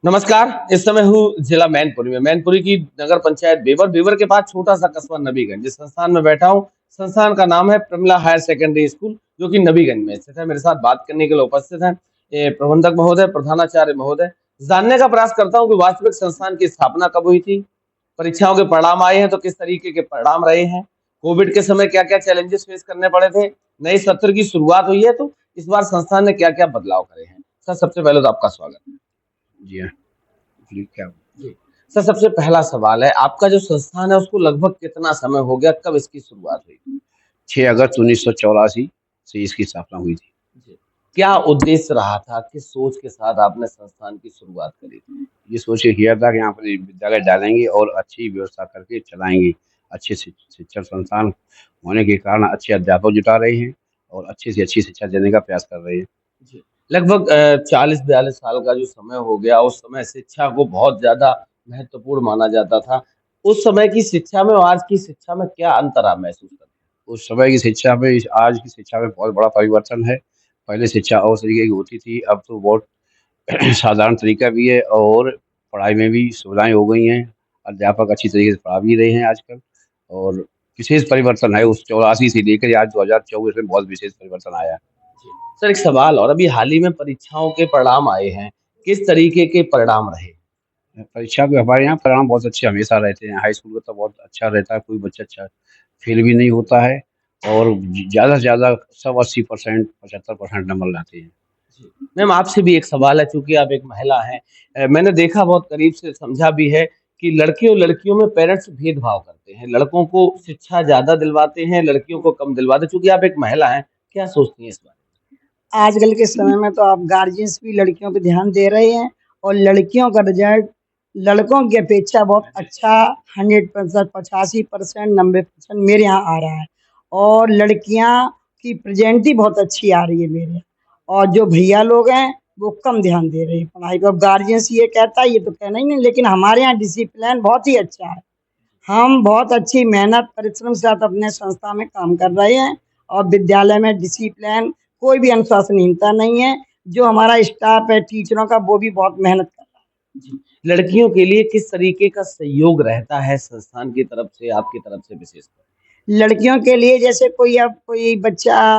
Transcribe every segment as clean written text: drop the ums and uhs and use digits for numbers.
नमस्कार। इस समय हूँ जिला मैनपुरी में। मैनपुरी की नगर पंचायत बेवर, बेवर के पास छोटा सा कस्बा नबीगंज। जिस संस्थान में बैठा हूँ, संस्थान का नाम है प्रमिला हायर सेकेंडरी स्कूल, जो कि नबीगंज में स्थित है। मेरे साथ बात करने के लिए उपस्थित हैं ये प्रबंधक महोदय, प्रधानाचार्य महोदय। जानने का प्रयास करता हूँ कि वास्तविक संस्थान की स्थापना कब हुई थी, परीक्षाओं के परिणाम आए हैं तो किस तरीके के परिणाम रहे हैं, कोविड के समय क्या क्या चैलेंजेस फेस करने पड़े थे, नए सत्र की शुरुआत हुई है तो इस बार संस्थान ने क्या क्या बदलाव करे हैं। सर, सबसे पहले तो आपका स्वागत है। जी हाँ, जी क्या जी। सर, सबसे पहला सवाल है, आपका जो संस्थान है उसको लगभग कितना समय हो गया, कब इसकी शुरुआत हुई? 6 अगस्त 1984 से इसकी स्थापना हुई थी। जी। क्या उद्देश्य रहा था, किस सोच के साथ आपने संस्थान की शुरुआत करी थी? ये सोच के किया था कि यहाँ पर विद्यालय डालेंगे और अच्छी व्यवस्था करके चलाएँगे। अच्छे शिक्षण संस्थान होने के कारण अच्छे अध्यापक जुटा रहे हैं और अच्छी से अच्छी शिक्षा देने का प्रयास कर रहे हैं। जी। लगभग 40-42 साल का जो समय हो गया, उस समय शिक्षा को बहुत ज़्यादा महत्वपूर्ण माना जाता था। उस समय की शिक्षा में और आज की शिक्षा में क्या अंतर आप महसूस करते हैं? उस समय की शिक्षा में आज की शिक्षा में बहुत बड़ा परिवर्तन है। पहले शिक्षा और तरीके की होती थी, अब तो बहुत साधारण तरीका भी है और पढ़ाई में भी सुविधाएँ हो गई हैं। अध्यापक अच्छी तरीके से पढ़ा भी रहे हैं आजकल और विशेष परिवर्तन है उस 84 से लेकर आज 2024 में बहुत विशेष परिवर्तन आया है। जी। सर, एक सवाल और, अभी हाल ही में परीक्षाओं के परिणाम आए हैं, किस तरीके के परिणाम रहे? परीक्षा में हमारे यहाँ परिणाम बहुत अच्छे हमेशा रहते हैं। हाई स्कूल का तो बहुत अच्छा रहता है, कोई बच्चा अच्छा फेल भी नहीं होता है और ज़्यादा से ज़्यादा सब 80% 75% नंबर लाते हैं। जी। मैम, आपसे भी एक सवाल है, चूँकि आप एक महिला हैं। मैंने देखा, बहुत करीब से समझा भी है कि लड़के और लड़कियों में पेरेंट्स भेदभाव करते हैं। लड़कों को शिक्षा ज़्यादा दिलवाते हैं, लड़कियों को कम दिलवाते हैं। चूँकि आप एक महिला हैं, क्या सोचती हैं इस बारे आजकल के समय में तो आप गार्जियंस भी लड़कियों पे ध्यान दे रहे हैं और लड़कियों का रिजल्ट लड़कों की अपेक्षा बहुत अच्छा 100% 85% 90% मेरे यहाँ आ रहा है और लड़कियाँ की प्रेजेंट ही बहुत अच्छी आ रही है मेरे यहाँ। और जो भैया लोग हैं वो कम ध्यान दे रहे हैं पढ़ाई को। अब गार्जियंस ये कहता है, ये तो कहना ही नहीं, लेकिन हमारे यहाँ डिसिप्लिन बहुत ही अच्छा है। हम बहुत अच्छी मेहनत परिश्रम के साथ अपने संस्था में काम कर रहे हैं और विद्यालय में डिसिप्लिन, कोई भी अनुशासनहीनता नहीं है। जो हमारा स्टाफ है टीचरों का, वो भी बहुत मेहनत कर रहा में? जी। लड़कियों के लिए किस तरीके का सहयोग रहता है संस्थान की तरफ से, आपकी तरफ से विशेषकर? है। लड़कियों के लिए जैसे कोई बच्चा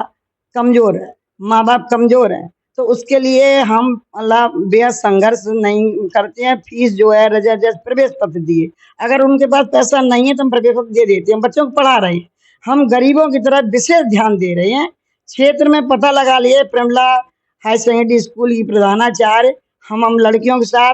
कमजोर है, माँ बाप कमजोर है, तो उसके लिए हम मतलब बेहद संघर्ष नहीं करते हैं। फीस जो है रजा जज प्रवेश पत्र दिए, अगर उनके पास पैसा नहीं है तो हम प्रवेश पत्र दे देते हैं, बच्चों को पढ़ा रहे हैं। हम गरीबों की तरफ विशेष ध्यान दे रहे हैं। क्षेत्र में पता लगा लिए प्रमिला हाई सेकेंडरी स्कूल की प्रधानाचार्य, हम लड़कियों के साथ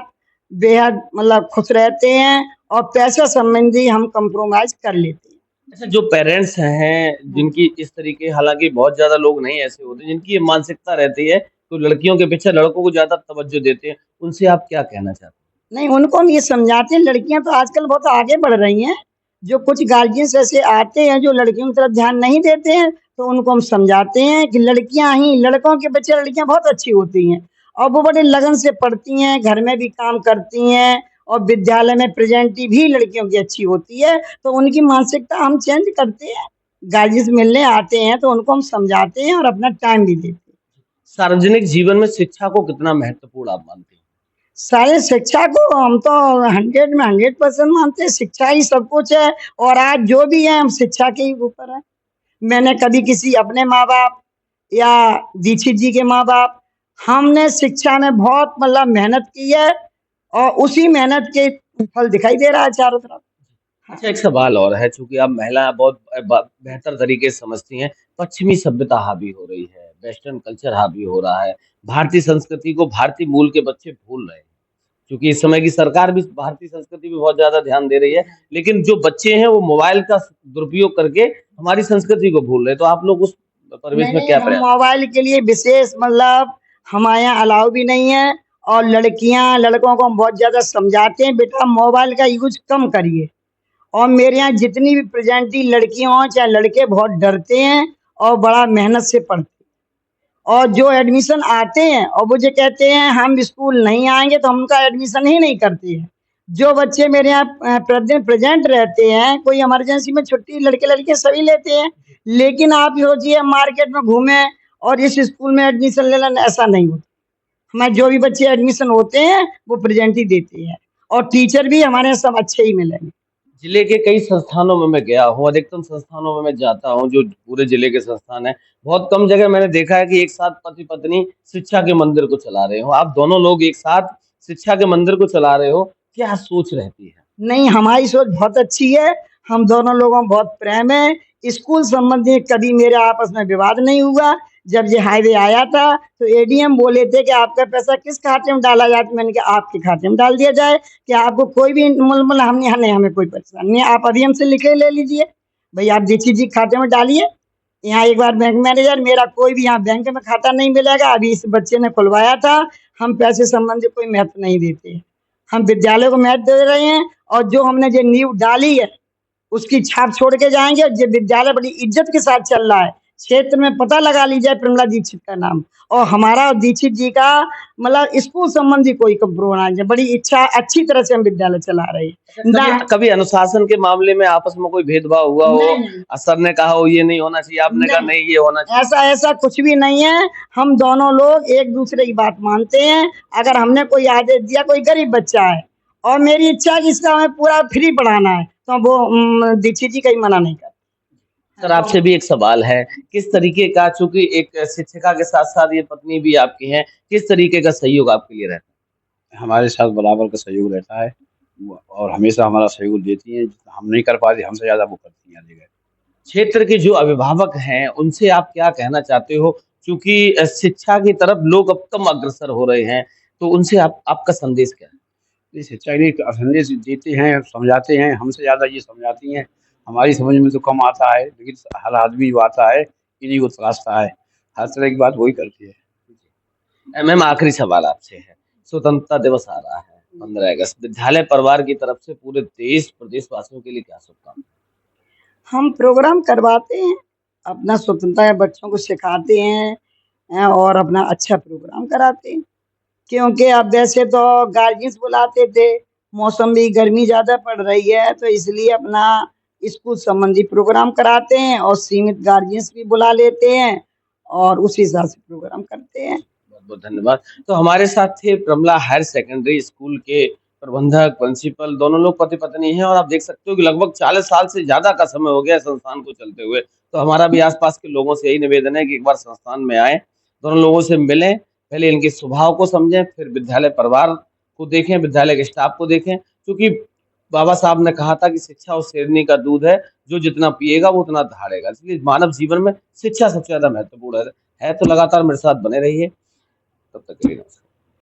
बेहद मतलब खुश रहते हैं और पैसा संबंधी हम कंप्रोमाइज कर लेते हैं। अच्छा, जो पेरेंट्स हैं, जिनकी इस तरीके, हालाँकि बहुत ज़्यादा लोग नहीं ऐसे होते, जिनकी ये मानसिकता रहती है, तो लड़कियों के पीछे लड़कों को ज़्यादा तवज्जो देते हैं, उनसे आप क्या कहना चाहते हैं? नहीं, उनको हम ये समझाते हैं, लड़कियां तो आजकल बहुत आगे बढ़ रही हैं। जो कुछ गार्जियंस ऐसे आते हैं जो लड़कियों की तरफ ध्यान नहीं देते हैं, तो उनको हम समझाते हैं कि लड़कियां ही, लड़कों के बच्चे लड़कियां बहुत अच्छी होती हैं और वो बड़े लगन से पढ़ती हैं, घर में भी काम करती हैं और विद्यालय में प्रेजेंटी भी लड़कियों की अच्छी होती है। तो उनकी मानसिकता हम चेंज करते हैं। गार्जियंस मिलने आते हैं तो उनको हम समझाते हैं और अपना टाइम भी देते हैं। सार्वजनिक जीवन में शिक्षा को कितना महत्वपूर्ण आप मानते हैं? सारे शिक्षा को हम तो 100 में 100% मानते हैं। शिक्षा ही सब कुछ है और आज जो भी है हम शिक्षा के ही ऊपर है। मैंने कभी किसी अपने माँ बाप या दीक्षित जी के माँ बाप, हमने शिक्षा में बहुत मतलब मेहनत की है और उसी मेहनत के फल दिखाई दे रहा है चारों तरफ। अच्छा, एक सवाल और है, चूँकि आप महिला बहुत बेहतर तरीके से समझती हैं, पश्चिमी सभ्यता हावी हो रही है, वेस्टर्न कल्चर हावी हो रहा है, भारतीय संस्कृति को भारतीय मूल के बच्चे भूल रहे हैं। क्योंकि इस समय की सरकार भी भारतीय संस्कृति पे बहुत ज़्यादा ध्यान दे रही है, लेकिन जो बच्चे हैं वो मोबाइल का दुरुपयोग करके हमारी संस्कृति को भूल रहे हैं, तो आप लोग उस परिवेश में नहीं, क्या हम प्रयास? मोबाइल के लिए विशेष मतलब हमारे यहाँ अलाउ भी नहीं है और लड़कियां लड़कों को हम बहुत ज्यादा समझाते हैं, बेटा मोबाइल का यूज कम करिए। और मेरे यहाँ जितनी भी प्रेजेंटी लड़कियां हों चाहे लड़के, बहुत डरते हैं और बड़ा मेहनत से पढ़ते हैं। और जो एडमिशन आते हैं और वो जो कहते हैं हम स्कूल नहीं आएंगे, तो हम उनका एडमिशन ही नहीं करते हैं। जो बच्चे मेरे यहाँ प्रेजेंट रहते हैं, कोई इमरजेंसी में छुट्टी लड़के लड़कियां सभी लेते हैं, लेकिन आप सोचिए मार्केट में घूमे और इस स्कूल में एडमिशन ले लेना, ऐसा नहीं होता। हमारे जो भी बच्चे एडमिशन होते हैं वो प्रेजेंट ही देते हैं, और टीचर भी हमारे यहाँ सब अच्छे ही मिलेंगे। जिले के कई संस्थानों में मैं गया हूँ, अधिकतम संस्थानों में मैं जाता हूँ जो पूरे जिले के संस्थान है। बहुत कम जगह मैंने देखा है कि एक साथ पति पत्नी शिक्षा के मंदिर को चला रहे हो। आप दोनों लोग एक साथ शिक्षा के मंदिर को चला रहे हो, क्या सोच रहती है? नहीं, हमारी सोच बहुत अच्छी है, हम दोनों लोगों में बहुत प्रेम है। स्कूल संबंधी कभी मेरे आपस में विवाद नहीं हुआ। जब ये हाईवे आया था तो एडीएम बोले थे कि आपका पैसा किस खाते में डाला जाए, तो मैंने कहा आपके खाते में डाल दिया जाए, कि आपको कोई भी मुलमुल हमने नहीं, हमें कोई परेशानी नहीं है, आप अभी हमसे लिखे ले लीजिए, भाई आप दीक्षित जी खाते में डालिए। यहाँ एक बार बैंक मैनेजर, मेरा कोई भी यहाँ बैंक में खाता नहीं मिलेगा, अभी इस बच्चे ने खुलवाया था, हम पैसे संबंधी कोई महत्व नहीं देते, हम विद्यालय को महत्व दे रहे हैं, और जो हमने जो नींव डाली है उसकी छाप छोड़ के जाएंगे। जो विद्यालय बड़ी इज्जत के साथ चल रहा है, क्षेत्र में पता लगा लीजिए प्रमला दीक्षित का नाम, और हमारा और दीक्षित जी का मतलब स्कूल संबंधी कोई कंप्रोमाइज है, बड़ी इच्छा अच्छी तरह से हम विद्यालय चला रहे हैं ना। कभी अनुशासन के मामले में आपस में कोई भेदभाव हुआ हो? नहीं, सर ने कहा हो ये नहीं होना चाहिए, आपने कहा नहीं ये होना चाहिए? ऐसा ऐसा कुछ भी नहीं है, हम दोनों लोग एक दूसरे की बात मानते हैं। अगर हमने कोई आदेश दिया, कोई गरीब बच्चा है और मेरी इच्छा है कि इसका हमें पूरा फ्री पढ़ाना है, तो वो दीक्षित जी कहीं मना नहीं करते। सर आपसे भी एक सवाल है, किस तरीके का, चूंकि एक शिक्षिका के साथ साथ ये पत्नी भी आपकी हैं, किस तरीके का सहयोग आपके लिए रहता हमारे साथ बराबर का सहयोग रहता है और हमेशा हमारा सहयोग देती हैं। हम नहीं कर पाते, हमसे ज़्यादा वो करती हैं हर जगह। है? क्षेत्र के जो अभिभावक हैं उनसे आप क्या कहना चाहते हो, क्योंकि शिक्षा की तरफ लोग अब कम अग्रसर हो रहे हैं, तो उनसे आपका संदेश क्या है? ये सच्चाई नहीं, संदेश देते हैं, समझाते हैं, हमसे ज़्यादा ये समझाती हैं। हमारी समझ में तो कम आता है, लेकिन हर आदमी जो आता है इन्हीं को तराशता है, हर तरह की बात वही करती है। मैम आखिरी सवाल आपसे है, स्वतंत्रता दिवस आ रहा है 15 अगस्त, विद्यालय परिवार की तरफ से पूरे देश प्रदेशवासियों के लिए क्या शुभकामनाएं? हम प्रोग्राम करवाते हैं, अपना स्वतंत्रता है बच्चों को सिखाते हैं और अपना अच्छा प्रोग्राम कराते हैं, क्योंकि अब वैसे तो गार्जियंस बुलाते थे, मौसम भी गर्मी ज़्यादा पड़ रही है, तो इसलिए अपना स्कूल संबंधी प्रोग्राम कराते हैं और सीमित गार्जियंस भी बुला लेते हैं और उस हिसाब से प्रोग्राम करते हैं। बहुत बहुत धन्यवाद। तो हमारे साथ थे प्रमला हायर सेकेंडरी स्कूल के प्रबंधक, प्रिंसिपल, दोनों लोग पति पत्नी हैं और आप देख सकते हो कि लगभग 40 साल से ज्यादा का समय हो गया है संस्थान को चलते हुए। तो हमारा भी आसपास के लोगों से यही निवेदन है कि एक बार संस्थान में आए, दोनों लोगों से मिलें, पहले इनके स्वभाव को समझें, फिर विद्यालय परिवार को देखें, विद्यालय के स्टाफ को देखें, क्योंकि बाबा साहब ने कहा था कि शिक्षा उस शेरनी का दूध है जो जितना पिएगा वो उतना दहाड़ेगा। इसलिए मानव जीवन में शिक्षा सबसे ज्यादा महत्वपूर्ण है। तो लगातार मेरे साथ बने रहिए, तब तक के लिए नमस्कार।